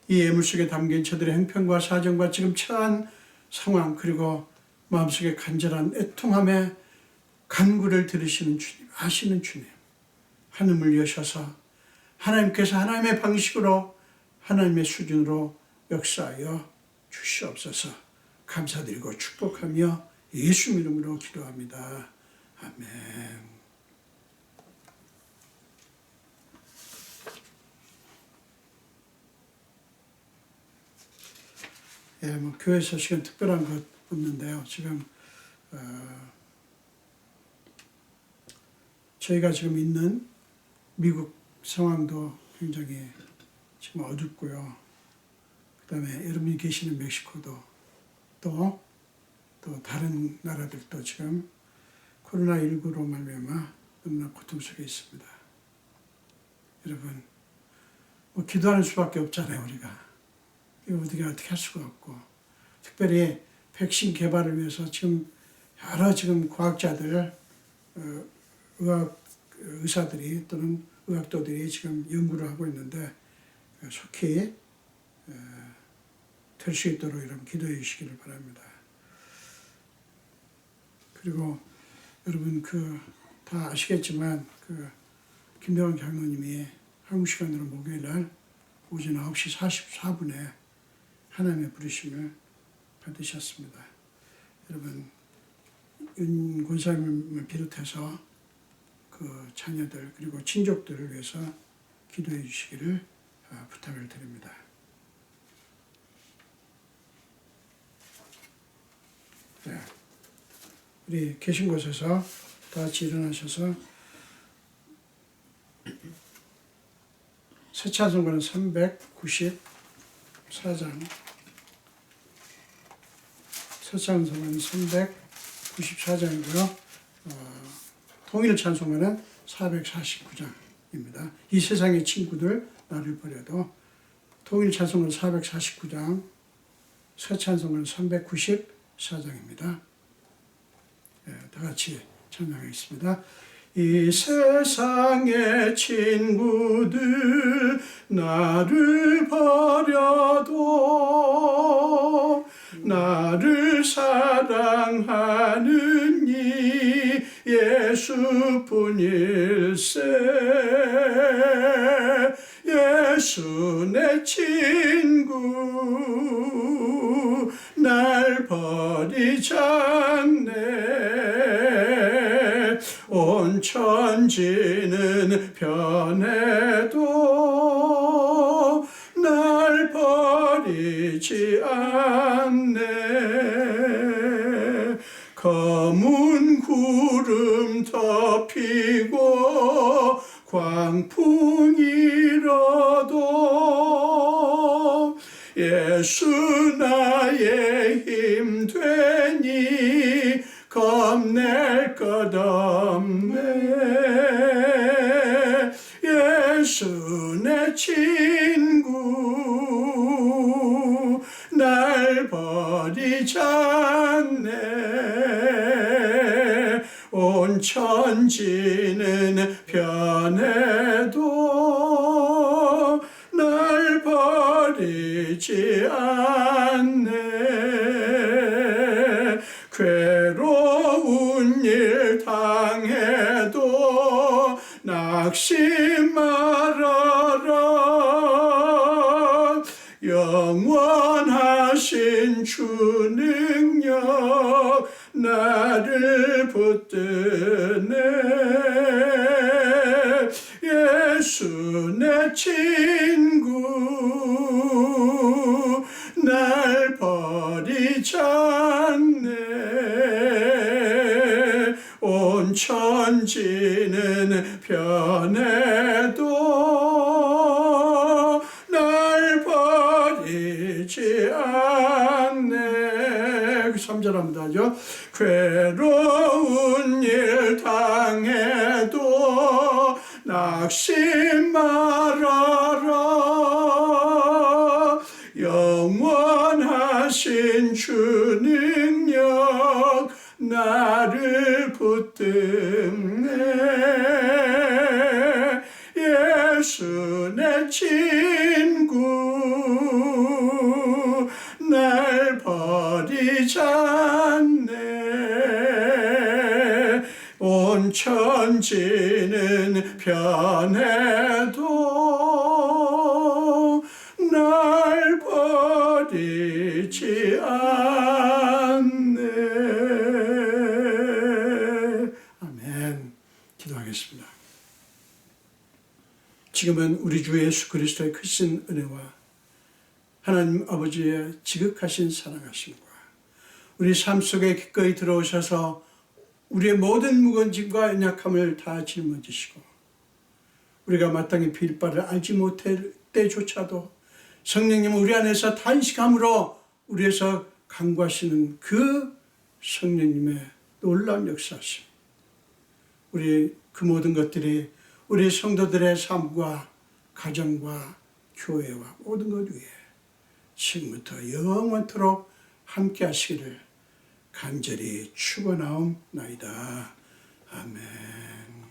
이 예물 속에 담긴 저들의 형편과 사정과 지금 처한 상황 그리고 마음속에 간절한 애통함의 간구를 들으시는 주님, 아시는 주님, 하늘을 여셔서 하나님께서 하나님의 방식으로 하나님의 수준으로 역사하여 주시옵소서. 감사드리고 축복하며 예수 이름으로 기도합니다. 아멘. 교회 소식은 특별한 것 없는데요. 지금 저희가 지금 있는 미국 상황도 굉장히 지금 어둡고요. 그 다음에 여러분이 계시는 멕시코도 또 다른 나라들도 지금 코로나19로 말미암아 너무나 고통 속에 있습니다. 여러분, 기도하는 수밖에 없잖아요, 우리가. 우리가 어떻게 할 수가 없고, 특별히 백신 개발을 위해서 지금 여러 지금 과학자들, 의사들이 또는 의학도들이 지금 연구를 하고 있는데 속히 될 수 있도록 여러분 기도해 주시기를 바랍니다. 그리고 여러분 다 아시겠지만 김대원 장로님이 한국 시간으로 목요일 날 오전 9시 44분에 하나님의 부르심을 받으셨습니다. 여러분 윤 권사님을 비롯해서 그 자녀들 그리고 친족들을 위해서 기도해 주시기를 부탁을 드립니다. 네. 우리 계신 곳에서 다 같이 일어나셔서 새 찬송가는 394장, 새 찬송가는 394장이고요. 통일 찬송가는 449장입니다. 이 세상의 친구들 나를 버려도 통일 찬송가는 449장, 새 찬송가는 394장입니다. 다 같이 찬양하겠습니다. 이 세상의 친구들 나를 버려도 나를 사랑하는 이 예수뿐일세. 예수 내 친구 날 버리지 않네. 온 천지는 변해도 날 버리지 않네. 검은 구름 덮이고 광풍 일어도 예수 나의 힘 되니 겁낼 것 없네. 예수 내 친구 날 버리지 않네. 온 천지는 변해도 날 버리지 않네. 괴로운 일 당해도 낙심 말아라. 영원하신 주 능력 나를 붙드네. 예수 내 친구 날 버리지 않네. 온 천지는 변해도 날 버리지 않네. 3절 합니다. 괴로운 일 당해도 낙심말아라. 영원하신 주 능력 나를 붙듭네. 예수 내 친구 날 버리지 않네. 온 천지는 변해도 날 버리지 않네. 아멘. 기도하겠습니다. 지금은 우리 주 예수 그리스도의 크신 은혜와 하나님 아버지의 지극하신 사랑하심과 우리 삶 속에 기꺼이 들어오셔서 우리의 모든 무거운 짐과 연약함을 다 짊어지시고 우리가 마땅히 빌 바를 알지 못할 때조차도 성령님 우리 안에서 탄식함으로 우리에서 간구하시는 그 성령님의 놀라운 역사심, 우리 그 모든 것들이 우리 성도들의 삶과 가정과 교회와 모든 것 위에 지금부터 영원토록 함께 하시기를 간절히 축원하옵나이다. 아멘.